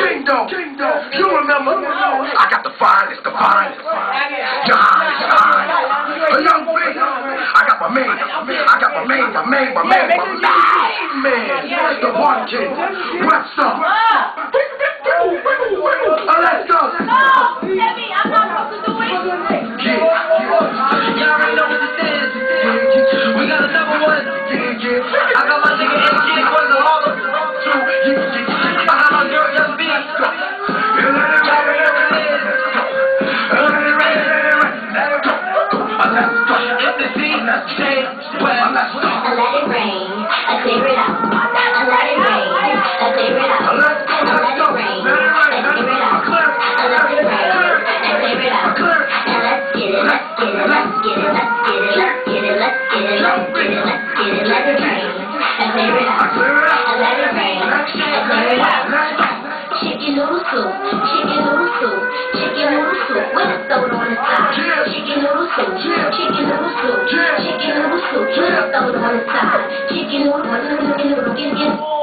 Kingdom. You remember? I got the finest. Your highness. A young beast. I got my main. The one king. What's up? Let's go. Debbie, I'm not supposed to do it. Y'all already know what this is. We got another one. I got my nigga MG for the all of two. I got my girl Young B. If the scene change, well, I let it rain, I clear it out. I let it rain, I clear it out. I let it rain, I clear it out. I let it rain, I clear it out. Now let's get it, let's get it, let's get it, let's get it, let's get it, let's get it, let's get it, let's get it. Let it rain, I clear it out. I let it rain, I clear it out. Chicken noodle soup, chicken noodle soup, chicken noodle soup. With a soda on the side. Chicken noodle soup, chicken noodle soup, chicken noodle soup. With a soda on the side. Chicken noodle, get it.